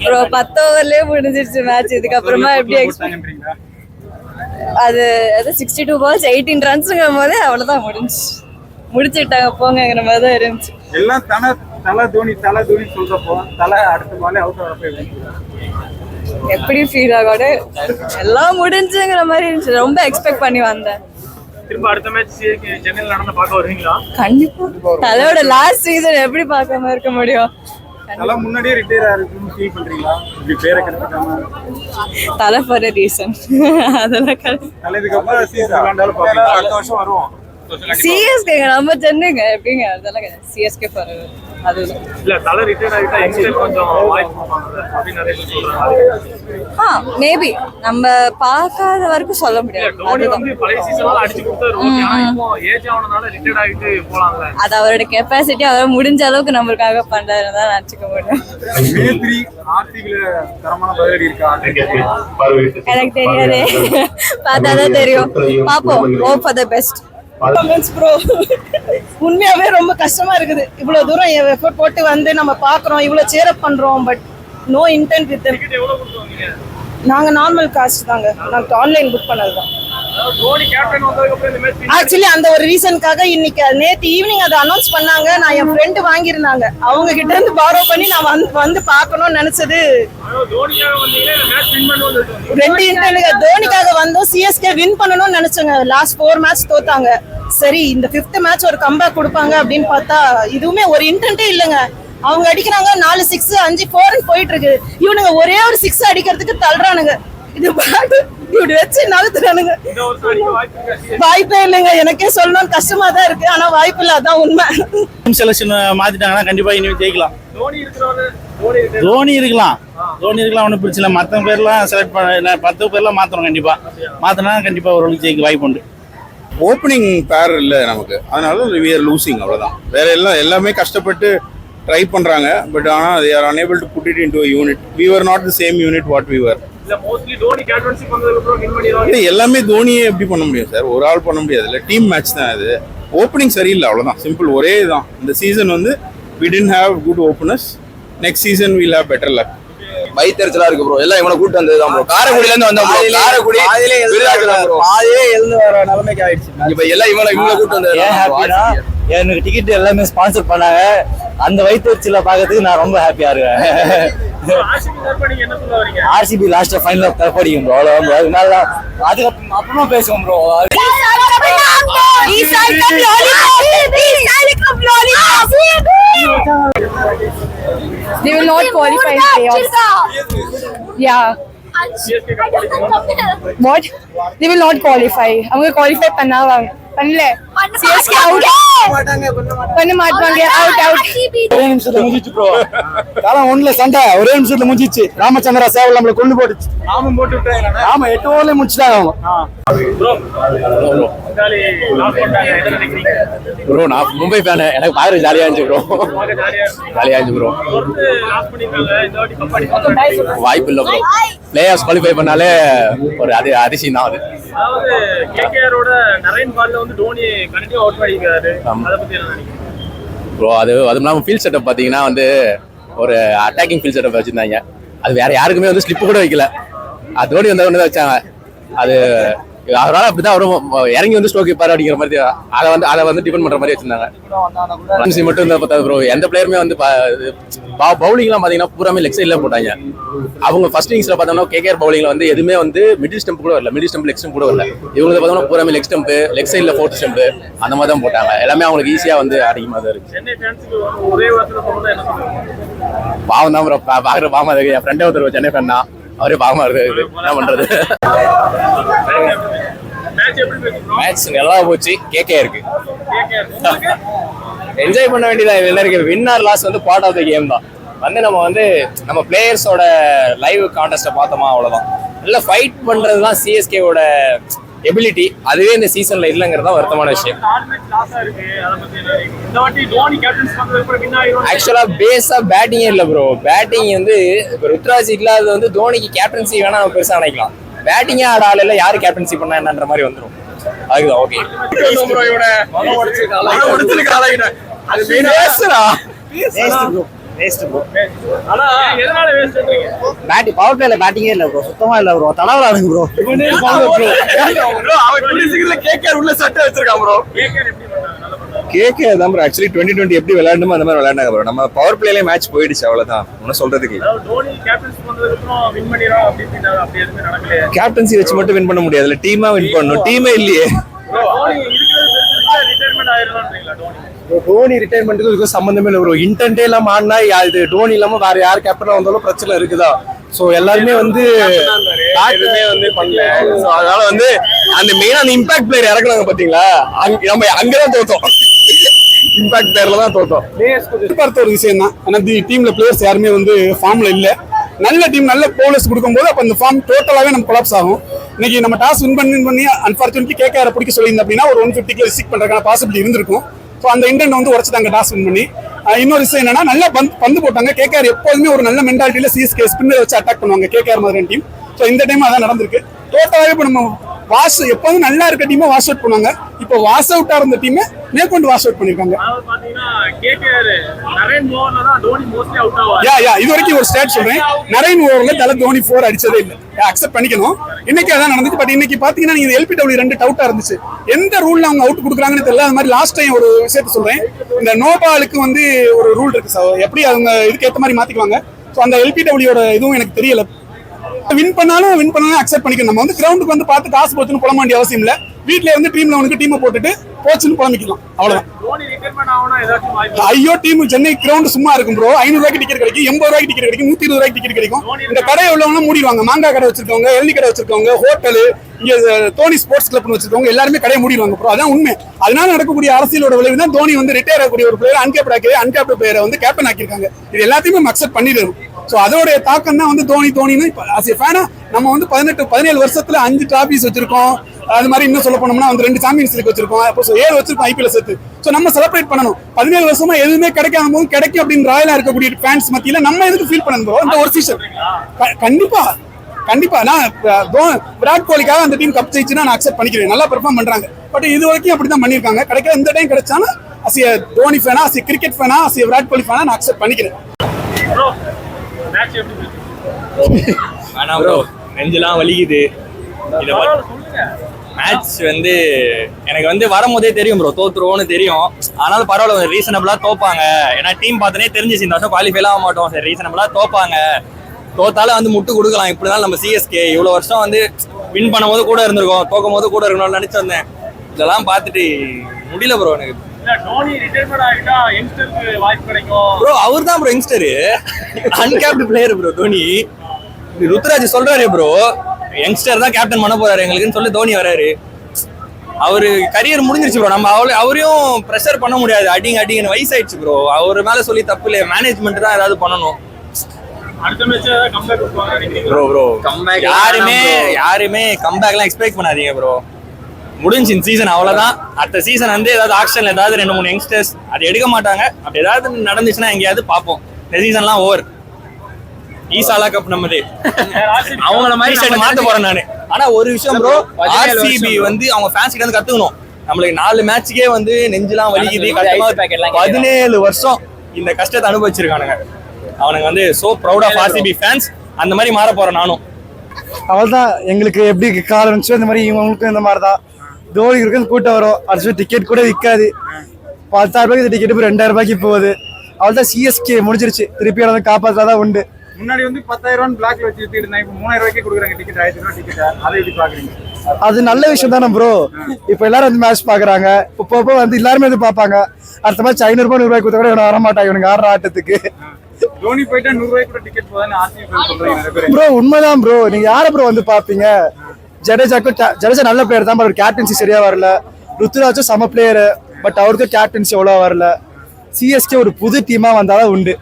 Bro 10 ஓவர்லயே முடிஞ்சிருச்சு match. இதுக்கப்புறமா எப்படி அது 62 balls 18 runsங்கும் போது அவ்வளவுதான் முடிச்சுட்டாங்க போங்கிற மாதிரி தான் இருந்துச்சு. எல்லாம் தலை தோனி சொல்றப்போ தலை அடுத்த பாலே அவுட் வரப்போ எப்படி ஃபீல் ஆகோட எல்லாம் முடிஞ்சுங்கிற மாதிரி இருந்துச்சு. ரொம்ப எக்ஸ்பெக்ட் பண்ணி வந்தேன். திரும்ப அடுத்த மேட்ச் சென்னையில் நடந்து பார்க்க வருவீங்களா? கண்டிப்பா. தலையோட லாஸ்ட் சீசன் எப்படி பார்க்காம இருக்க முடியும்? தலை முன்னாடியே ரிட்டையர் ஆயிருக்குன்னு ஃபீல் பண்றீங்களா? இப்படி பேரை கெடுத்துக்காம தலை ஃபார் எ ரீசன். அதெல்லாம் தலை இதுக்கப்புறம் சீசன் விளையாண்டாலும் பார்ப்பீங்களா? அடுத்த வருஷம் வருவோம். சிஎஸ்கேங்க நம்ம சென்னைங்க எப்படிங்க அதெல்லாம் சிஎஸ்கே ஃபார் அது இல்ல தலை ரிட்டையர் ஆயிட்டா யங்ஸ்டர் கொஞ்சம் வாய்ப்பு கொடுப்பாங்க அப்படி நிறைய பேர் சொல்றாங்க. மேபி நம்ம பார்க்காத வரைக்கும் சொல்ல முடியாது. தோனி வந்து பழைய சீசன்ல அடிச்சு கொடுத்தாரு. ஆனா இப்போ ஏஜ் ஆனனால ரிட்டையர் ஆயிட்டு போலாம்ல. அது அவரோட கெபாசிட்டி. அவர் முடிஞ்ச அளவுக்கு நம்மளுக்காக பண்றாருன்னு தான் நினைச்சுக்க முடியும். மேத்ரி ஆர்சிபில தரமான பதிலடி இருக்கா? எனக்கு தெரியாது. பார்த்தாதான் தெரியும். பாப்போம். Hope for the best. Bro உண்மையாவே ரொம்ப கஷ்டமா இருக்குது. இவ்வளவு தூரம் எஃபோர்ட் போட்டு வந்து நம்ம பாக்குறோம், இவ்வளவு சேர் அப் பண்றோம். பட் நோ இன்டென்ட் வித் நாங்க நார்மல் காஸ்ட் தாங்க. நாங்க ஆன்லைன் புக் பண்ணதுதான். ஆக்சுவலி அந்த ஒரு ரீசனுக்காக இன்னைக்கு நேத்து ஈவினிங் அதை அனௌன்ஸ் பண்ணாங்க. நான் என் ஃப்ரெண்டு வாங்கியிருந்தாங்க, அவங்க கிட்ட இருந்து பாரோ பண்ணி நான் வந்து பாக்கணும்னு நினைச்சது. 2 இன்டர்னுக்கு தோனிக்காக வந்தோம். சிஎஸ்கே வின் பண்ணணும்னு நினைச்சோங்க. Last 4 match தோத்தாங்க. சரி இந்த 5th மேட்ச் ஒரு கம்பேக் கொடுப்பாங்க அப்படின்னு பார்த்தா இதுவுமே ஒரு இன்டென்ட்டே இல்லைங்க. அவங்க அடிக்கிறாங்க 4 6 5 4 போயிட்டு இருக்கு. இவனுங்க ஒரே ஒரு 6 அடிக்கிறதுக்கு தள்ளுறானுங்க. இது பாட்டு இப்படி வச்சு நகர்த்துறானுங்க. வாய்ப்பே இல்லைங்க. எனக்கே சொல்லணும்னு கஷ்டமா தான் இருக்கு. ஆனா வாய்ப்பு இல்லை, அதான் உண்மை. செலக்ஷன் மாத்திட்டாங்கன்னா கண்டிப்பா இனிமே ஜெயிக்கலாம். தோனி இருக்கலாம் ஒன்றும் பிரச்சனை இல்லை. மற்ற பேர்லாம் செலக்ட் பண்ண 10 பேர்லாம் மாற்றணும். கண்டிப்பா மாற்றினா கண்டிப்பா ஒரு ஜெயிக்க வாய்ப்பு உண்டு. ஓப்பனிங் பேர் இல்லை நமக்கு, அதனால we are losing அவ்வளோதான். வேற எல்லாமே கஷ்டப்பட்டு ட்ரை பண்றாங்க. பட் ஆனால் they are unable to put it into a unit. We were not the same unit what we were. எல்லாமே தோனியே எப்படி பண்ண முடியும் சார்? ஒரு ஆள் பண்ண முடியாது. இல்லை டீம் மேட்ச் தான் இது. ஓப்பனிங் சரியில்லை, அவ்வளோதான். சிம்பிள், ஒரே தான். இந்த சீசன் வந்து we didn't have good openers. Next season we'll have better luck. வைத்தறிச்சலா இருக்கு ப்ரோ. எல்லாம் இவனை கூட்டு வந்ததுதான் ப்ரோ. காரைக்குடியில இருந்து வந்தோம் ப்ரோ. காரைக்குடி பாதியிலே எழுந்து வர நிலைமைக்கு ஆயிடுச்சு. இப்ப எல்லாம் இவனை கூட்டு வந்தது. எனக்கு டிக்கெட் எல்லாமே ஸ்பான்சர் பண்ணாங்க. அந்த வைத்தறிச்சல பாக்கிறதுக்கு நான் ரொம்ப ஹாப்பியா இருக்கேன். ஆர்சிபி லாஸ்ட் ஃபைனல் தரப்படிக்கும் ப்ரோ. அவ்வளோ அதனால அதுக்கு அப்புறமா பேசுவோம் bro. They will not qualify in playoffs. Yeah. What? They will not qualify. அவங்க qualify பண்ணாவாங்க. பண்ணல. CSK out. பண்ண மாட்டாங்க. Out. ஒரே நிமிஷத்துல முடிஞ்சிச்சு ப்ரோ. காலம் ஒண்ணுல சண்டை ஒரே நிமிஷத்துல முடிஞ்சிச்சு. ராமச்சந்திரா சேவல் நம்மள கொண்டு போட்டுச்சு. நாம போட்டு விட்டாங்க. ஆமா 8 ஓவர்ல முடிச்சிட்டாங்க அவங்க. ப்ரோ நான் மும்பை ஃபேன். எனக்கு பாக்குறது ஜாலியா இருந்துச்சு ப்ரோ. வாய்ப்பு இல்லை ப்ரோ. பிளேயர்ஸ் குவாலிஃபை பண்ணாலே ஒரு அதிசயம் தான் அது. ப்ரோ அது இல்லாமல் ஃபீல்ட் செட்டப் பார்த்தீங்கன்னா வந்து ஒரு அட்டாக்கிங் ஃபீல்ட் செட்டப் வச்சுருந்தாங்க. அது வேற யாருக்குமே வந்து ஸ்லிப்பு கூட வைக்கல. அது தோனி வந்த ஒன்று தான் வச்சாங்க. அது அவரால் அப்படிதான் அவரும் இறங்கி வந்து ஸ்ட்ரோக் வைப்பாரு அப்படிங்கிற மாதிரி அதை வந்து டிபெண்ட் பண்ற மாதிரி வச்சிருந்தாங்க. மட்டும் இருந்தா பார்த்தா ப்ரோ எந்த பிளேயருமே வந்து பவுலிங்லாம் பார்த்தீங்கன்னா பூராமே லெக் சைட்ல போட்டாங்க. அவங்க ஃபர்ஸ்ட் இன்னிங்ஸ்ல பார்த்தோம்னா கேகேஆர் பவுலிங்ல வந்து எதுவுமே வந்து மிடில் ஸ்டம்ப் கூட வரல. மிடில் ஸ்டம்ப் லெக் ஸ்டம்ப் கூட வரல. இவங்க பார்த்தோம்னா பூராமே லெக் ஸ்டம்ப் லெக் சைட்ல 4th ஸ்டம்ப் அந்த மாதிரி தான் போட்டாங்க. எல்லாமே அவங்களுக்கு ஈஸியா வந்து அதிகமாக தான் இருக்கு. பாவம் தான் ப்ரோ. பாக்குற பாவமா இருக்கு. என் ஃப்ரெண்டே ஒருத்தர் சென்னை ஃபேன் தான். அவரே பாவமா இருக்கு. என்ன பண்றது? மேட்ச் நல்லா போச்சு. கேகே இருக்கு. என்ஜாய் பண்ண வேண்டியதா என்ன இருக்கு. வின் ஆர் லாஸ் வந்து பார்ட் ஆஃப் த கேம் தான். வந்து நம்ம பிளேயர்ஸோட லைவ் கான்டெஸ்ட்டை பார்த்தோமா அவ்வளவுதான். நல்லா ஃபைட் பண்றது தான் சிஎஸ்கேவோட எபிலிட்டி. அதுவே இந்த சீசன்ல இல்லைங்கிறதா வருத்தமான விஷயம். ஆக்சுவலா பேஸா பேட்டிங்கே இல்லை ப்ரோ. பேட்டிங் வந்து ருத்ராஜ் இல்லாதது வந்து தோனிக்கு கேப்டன்சி வேணா நம்ம பெருசா நினைக்கலாம். பேட்டிங்கே ஆட ஆள் இல்லை. யாரு கேப்டன்சி பண்ணா என்னன்ற மாதிரி வந்துடும். அதுதான் ஓகே. Waste bro. ஆனா எதனால வேஸ்ட்ன்றீங்க? பவர் பிளேல பேட்டிங்கே இல்ல ப்ரோ, சுத்தமா இல்ல ப்ரோ, தடவலாடுங்க ப்ரோ. ப்ரோ அவன் 26ல கேகேஆர் உள்ள சட்டை வச்சிருக்கான் ப்ரோ. கேகேஆர் எப்படி பண்ணாங்க? நல்லா பண்ணாங்க. கேகேஆர் தான் ப்ரோ ஆக்சுவலி 2020 எப்படி விளையாடணுமோ அந்த மாதிரி விளையாண்டாங்க ப்ரோ. நம்ம பவர் பிளேலயே மேட்ச் போயிடுச்சு அவ்வளவுதான், ஒன்னும் சொல்றதுக்கு இல்ல. அதாவது தோனி கேப்டன்சி பண்ணதுக்கு அப்புறம் வின் பண்ணிரோம் அப்படினா அப்படி எதுவுமே நடக்கலையே. கேப்டன்சி வச்சு மட்டும் வின் பண்ண முடியாதுல, டீமா வின் பண்ணணும். டீமே இல்லையே. தோனி இருக்கிறது பெருசா ரிட்டையர்மென்ட் ஆயிரலாம்ன்றீங்களா தோனி? தோனி ரிட்டையர்மெண்ட்டுக்கு இதுக்கு சம்பந்தமே இல்லை ப்ரோ. இன்டென்டே இல்லாம ஆடினா இது டோனி இல்லாம வேற யார் கேப்டனா வந்தாலும் பிரச்சனை இருக்குதா? சோ எல்லாருமே வந்து எதுவுமே வந்து பண்ணல. So, அதனால வந்து அந்த மெயினா அந்த இம்பாக்ட் பிளேயர் இறக்குறாங்க பாத்தீங்களா, நம்ம அங்கதான் தோத்தோம். இம்பாக்ட் பிளேயர்ல தான் தோத்தோம். எதிர்பார்த்த ஒரு விஷயம் தான். ஆனா டீம்ல பிளேயர்ஸ் யாருமே வந்து ஃபார்ம்ல இல்ல. நல்ல டீம் நல்ல போலர்ஸ் கொடுக்கும்போது அப்ப அந்த ஃபார்ம் டோட்டலாவே நம்ம கொலாப்ஸ் ஆகும். இன்னைக்கு நம்ம டாஸ் வின் பண்ணி அன்பார்ச்சுனேட்லி கேகேஆர் பிடிக்க சொல்லியிருந்தோம் அப்படின்னா ஒரு 150 ரிஸ்க் பண்றதுக்கான பாசிபிலிட்டி இருந்திருக்கும். ஸோ அந்த இன்டென்ட் வந்து உடச்சிட்டாங்க டாஸ் வின் பண்ணி. இன்னொரு விஷயம் என்னன்னா நல்லா பந்து போட்டாங்க. கேகேஆர் எப்போதுமே ஒரு நல்ல மென்டாலிட்டியில சிஎஸ்கே ஸ்பின்னர் வச்சு அட்டாக் பண்ணுவாங்க கேகேஆர் மாதிரி டீம். ஸோ இந்த டைம் அதான் நடந்திருக்கு. டோட்டலாவே இப்போ நம்ம எப்போதும் நல்லா இருக்க டீமை வாஷ் அவுட் பண்ணுவாங்க. இப்போ வாஷ் அவுட்டா இருந்த டீமை மேற்கொண்டு வாஷ் அவுட் பண்ணிருக்காங்க. அதாவது பாத்தீங்கன்னா கேகேஆர் நரேன் ஓவர்ல தான் தோனி மோஸ்ட்லி அவுட் ஆவாரு. இது வரைக்கும் ஒரு ஸ்டாட் சொல்றேன். நரேன் ஓவர்ல தல தோனி 4 அடிச்சதே இல்ல. அக்செப்ட் பண்ணிக்கணும். இன்னைக்கு அதான் நடந்துச்சு. பட் இன்னைக்கு பாத்தீங்கன்னா நீங்க எல்பிடபிள்யூ 2 டவுட்டா இருந்துச்சு. எந்த ரூல்ல அவங்க அவுட் கொடுக்குறாங்கன்னு தெரியல. அது மாதிரி லாஸ்ட் டைம் ஒரு விஷயத்த சொல்றேன். இந்த நோ பாலுக்கு வந்து ஒரு ரூல் இருக்கு சார். எப்படி அவங்க இதுக்கு ஏத்த மாதிரி மாத்திக்குவாங்க. ஸோ அந்த எல்பிடபிள்யூட இதுவும் எனக்கு தெரியல. வின் பண்ணாலும் அக்செப்ட் பண்ணிக்கணும். நம்ம வந்து கிரவுண்டுக்கு வந்து பார்த்து காசு போச்சுன்னு புலம்ப வேண்டிய அவசியம் இல்ல. வீட்ல இருந்து டீம்ல உனக்கு டீமை போட்டுட்டு போச்சுன்னு புலம்பிக்கலாம். அவ்வளவுதான். தோனி ரிட்டையர்மென்ட் ஆவனா ஏதாச்சும் வாய்ப்பு? ஐயோ டீம் சென்னை கிரவுண்ட் சும்மா இருக்கும் ப்ரோ. 500 ரூபாய்க்கு டிக்கெட் கிடைக்கும், 80 ரூபாய்க்கு டிக்கெட் கிடைக்கும், 120 ரூபாய்க்கு டிக்கெட் கிடைக்கும். இந்த கடையை உள்ளவங்க மூடிடுவாங்க. மாங்காய் கடை வச்சிருக்கவங்க, எள்ளி கடை வச்சிருக்கவங்க, ஹோட்டல், இங்க தோனி ஸ்போர்ட்ஸ் கிளப்னு வச்சிருக்கவங்க எல்லாருமே கடையை மூடிடுவாங்க ப்ரோ. அதான் உண்மை. அதனால நடக்கக்கூடிய அரசியலோட விளைவு தான் தோனி வந்து ரிட்டையர் ஆகக்கூடிய ஒரு பிளேயர் அன்கேப்ட் பிளேயரை வந்து கேப்டன் ஆக்கியிருக்காங்க. இது எல்லாத்தையுமே அக்செப்ட் பண்ணிடுறோம். ஸோ அதோடைய தாக்கம் தான் வந்து தோனின்னு ஆஸ் ஏ ஃபேனா நம்ம வந்து 17 வருஷத்துல 5 டிராபிஸ் வச்சிருக்கோம். அது மாதிரி இன்னும் சொல்ல போனோம்னா வந்து 2 சாம்பியன்ஸ் லீக் வச்சிருக்கோம். அப்போ 7 வச்சிருக்கோம் ஐபிஎல் சேர்த்து. ஸோ நம்ம செலிப்ரேட் பண்ணணும். 17 வருஷமா எதுவுமே கிடைக்காத போது கிடைக்கும் அப்படின்னு ராயலா இருக்கக்கூடிய ஃபேன்ஸ் மத்தியில நம்ம எதுக்கு ஃபீல் பண்ணணும் இந்த ஒரு சீசன்? கண்டிப்பா நான் விராட் கோலிக்காக அந்த டீம் கப் ஜெயிச்சுன்னா நான் அக்செப்ட் பண்ணிக்கிறேன். நல்லா பெர்ஃபார்ம் பண்றாங்க. பட் இது வரைக்கும் அப்படிதான் பண்ணிருக்காங்க. கிடைக்கிற இந்த டைம் கிடைச்சாலும் அஸ் ஏ தோனி ஃபேனா, அஸ் ஏ கிரிக்கெட் ஃபேனா, அஸ் ஏ விராட் கோலி ஃபேனா நான் அக்செப்ட் பண்ணிக்கிறேன். மேட்ச் எப்படி போச்சு? ஆனா ப்ரோ நெஞ்செல்லாம் வலிக்குது. இத சொல்லுங்க. மேட்ச் வந்து எனக்கு வந்து வரும்போதே தெரியும் ப்ரோ தோத்துருவோன்னு தெரியும். ஆனாலும் பரவாயில்ல, ரீசனபிளா தோப்பாங்க. ஏன்னா டீம் பார்த்தனே தெரிஞ்சிச்சு இந்த வருஷம் குவாலிஃபைலாம் ஆக மாட்டோம். சரி ரீசனபிளா தோப்பாங்க. தோத்தாலும் வந்து முட்டு கொடுக்கலாம். இப்படிதான் நம்ம சிஎஸ்கே இவ்வளவு வருஷம் வந்து வின் பண்ணும் போது கூட இருந்திருக்கோம், தோக்கும் போது கூட இருக்கணும்னு நினைச்சு வந்தேன். இதெல்லாம் பார்த்துட்டு முடியல ப்ரோ எனக்கு. தோனி ரிட்டையர்மென்ட் ஆகிட்டா யங்ஸ்டருக்கு வாய்ப்பு கிடைக்கும் ப்ரோ. அவர் தான் bro youngster, uncapped player bro Dhoni. Ruturaj சொல்றாரு ப்ரோ யங்ஸ்டர் தான் கேப்டன் பண்ண போறாரு எங்களுக்குன்னு சொல்லி தோனி வராரு. அவரு கரியர் முடிஞ்சிருச்சு ப்ரோ. நம்ம அவரையும் ப்ரெஷர் பண்ண முடியாது. அடிங்கன்னு வயசாயிடுச்சு ப்ரோ. அவர் மேல சொல்லி தப்பு இல்லை, மேனேஜ்மெண்ட் தான் ஏதாவது பண்ணணும். அடுத்த மேட்ச் கம்பேக் கொடுப்பாங்க ப்ரோ. கம்பேக் யாருமே கம்பேக்லாம் எக்ஸ்பெக்ட் பண்ணாதீங்க ப்ரோ. முடிஞ்சு இந்த சீசன் அவ்வளவுதான். அடுத்த சீசன் வந்து ஏதாவது ஆக்ஷன்ல ஏதாவது 2-3 யங்ஸ்டர்ஸ் அது எடுக்க மாட்டாங்க. அப்படி ஏதாவது நடந்துச்சுன்னா எங்கேயாவது பார்ப்போம். இந்த சீசன்லாம் ஓவர். ஈசாலா கப் நம்மது. அவங்கள மாதிரி மாத்த போறேன் நானு. ஆனா ஒரு விஷயம் ப்ரோ, ஆர்சிபி வந்து அவங்க ஃபேன்ஸ் கிட்ட இருந்து கத்துக்கணும். நம்மளுக்கு 4 மேட்சுக்கே வந்து நெஞ்செல்லாம் வலிக்குது. 17 வருஷம் இந்த கஷ்டத்தை அனுபவிச்சிருக்கானுங்க. அவனுங்க வந்து so proud of RCB fans. அந்த மாதிரி மாற போறேன் நானும். அவள்தான் எங்களுக்கு எப்படி காலம் இருந்துச்சோ இந்த மாதிரி இவங்களுக்கும் இந்த மாதிரி தான். தோனி இருக்கு கூட்டம் வரும். அடுத்த டிக்கெட் கூட விற்காது. 10,000 ரூபாய்க்கு டிக்கெட் இப்போ 2,000 ரூபாய்க்கு போகுது. அவள்தான் சிஎஸ்கே முடிஞ்சிருச்சு. திருப்பி அதை காப்பாற்றாதான் உண்டு. முன்னாடி வந்து 10,000 பிளாக்ல வச்சு வித்துட்டு இருந்தாங்க. இப்போ 3,000 ரூபாய்க்கு கொடுக்குறாங்க டிக்கெட். 1000 ரூபாய் டிக்கெட். அதை எப்படி பாக்குறீங்க? அது நல்ல விஷயம் தானே ப்ரோ. இப்போ எல்லாரும் வந்து மேட்ச் பாக்குறாங்க. இப்போ வந்து எல்லாருமே வந்து பார்ப்பாங்க. அடுத்த மேட்ச் 500 ரூபாய் 100 ரூபாய் கொடுத்தா கூட வர மாட்டாங்க இவனுக்கு ஆடுற ஆட்டத்துக்கு. தோனி போயிட்டா 100 ரூபாய்க்கு கூட டிக்கெட் போதான்னு ஆர்சிபி சொல்றாங்க ப்ரோ. உண்மைதான் ப்ரோ. நீங்க யார ப்ரோ வந்து பாப்பீங்க? ஜடேஜா நல்ல பிளேயர் தான். பட் கேப்டன்சி சரியா வரல. ருத்துராஜும் சம பிளேயர். பட் அவருக்கும் கேப்டன்சி எவ்வளவு வரல. சிஎஸ்கே ஒரு புது டீமா வந்தாதான் உண்டு.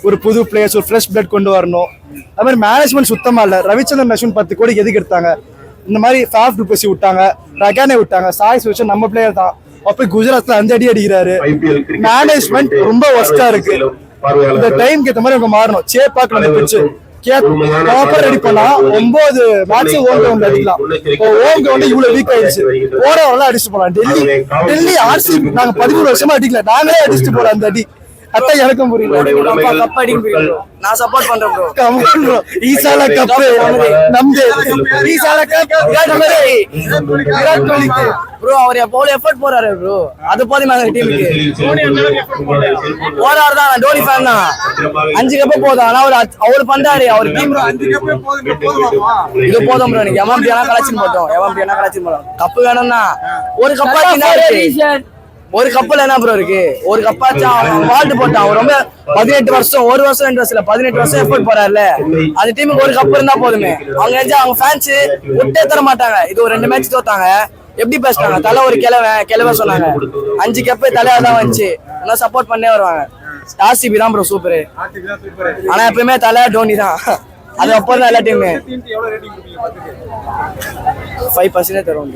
ஒரு புது பிளேயர்ஸ், ஒரு ஃப்ரெஷ் பிளட் கொண்டு வரணும். அது மாதிரி மேனேஜ்மெண்ட் சுத்தமா இல்ல. ரவிச்சந்திரன் அஸ்வின் 10 கோடி எதுக்கு எடுத்தாங்க? இந்த மாதிரி ஃபாஃப் டுப்ளசி விட்டாங்க, ரகானே விட்டாங்க, சாய் சுதர்ஷன் நம்ம பிளேயர் தான். அப்ப குஜராத்ல 5 அடி அடிக்கிறாரு. மேனேஜ்மெண்ட் ரொம்ப ஒஸ்டா இருக்கு. இந்த டைம்க்கு ஏற்ற மாதிரி அவங்க மாறணும். சேப்பாக்கு நம்ம பிடிச்சு ப்ராப்பர் ரெடி பண்ணா 9 மேட்ச் ஓம் கிரவுண்ட் அடிக்கலாம். இப்போ ஓம் கிரவுண்ட் இவ்வளவு வீக் ஆயிடுச்சு. போறவங்க அடிச்சுட்டு போலாம். டெல்லி ஆர்சிபி நாங்க 13 வருஷமா அடிக்கல. நாங்களே அடிச்சுட்டு போறோம் அந்த அடி. அதான் எனக்கும் புரியல. கப் அடிக்க புரியல. நான் சப்போர்ட் பண்றேன் ப்ரோ. கமான் ப்ரோ, ஈசால கப் நம்தே. ஈசால கப் விராட் கோலிக்கு ப்ரோ. அவர் எவ்வளவு எஃபர்ட் போறாரு ப்ரோ, அது போதும் அந்த டீமுக்கு. போறாரு தான், நான் டோனி ஃபேன் தான். 5 கப் போதும். ஆனா அவர் பண்றாரு, அவர் டீம் இது போதும் ப்ரோ. நீங்க எவன் பியானா கலெக்ஷன் போட்டோம், எவன் பியானா கலெக்ஷன் போட்டோம். கப்பு வேணும்னா ஒரு கப்பாச்சு என்ன இருக்கு? ஒரு கப்பல் என்ன ப்ரோ இருக்கு? ஒரு கப்பாச்சும் வால்ட் போட்டான். அவர் ரொம்ப 18 வருஷம், 1 வருஷம் 2 வருஷம் இல்ல 18 வருஷம் எஃபோர்ட் போறாருல. அந்த டீமுக்கு ஒரு கப் இருந்தா போதுமே. அவங்க நினைச்சா அவங்க ஃபேன்ஸ் விட்டே தர மாட்டாங்க. இது ஒரு 2 மேட்ச் தோத்தாங்க. எப்படி பேசுறாங்க? தலை ஒரு கிழவன் சொன்னாங்க. 5 கப்பு தலையா தான் வந்துச்சு. இன்னும் சப்போர்ட் பண்ணே வருவாங்க. ஆர்சிபி தான் ப்ரோ சூப்பர். ஆனா எப்பயுமே தலை டோனி தான். அது அப்புறம் தான் எல்லா டீமுமே 5% தரும்.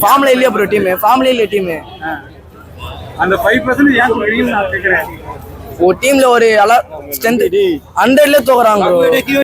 ஃபார்ம்ல இல்லையா ப்ரோ டீம்? ஃபார்ம்ல இல்லையா டீம்? அந்த 5% ஏன் சொல்றீங்கன்னு நான் கேக்குறேன். ஒரு டீம்ல ஒரு ஸ்ட்ரென்த் 100ல தோக்குறாங்க ப்ரோ.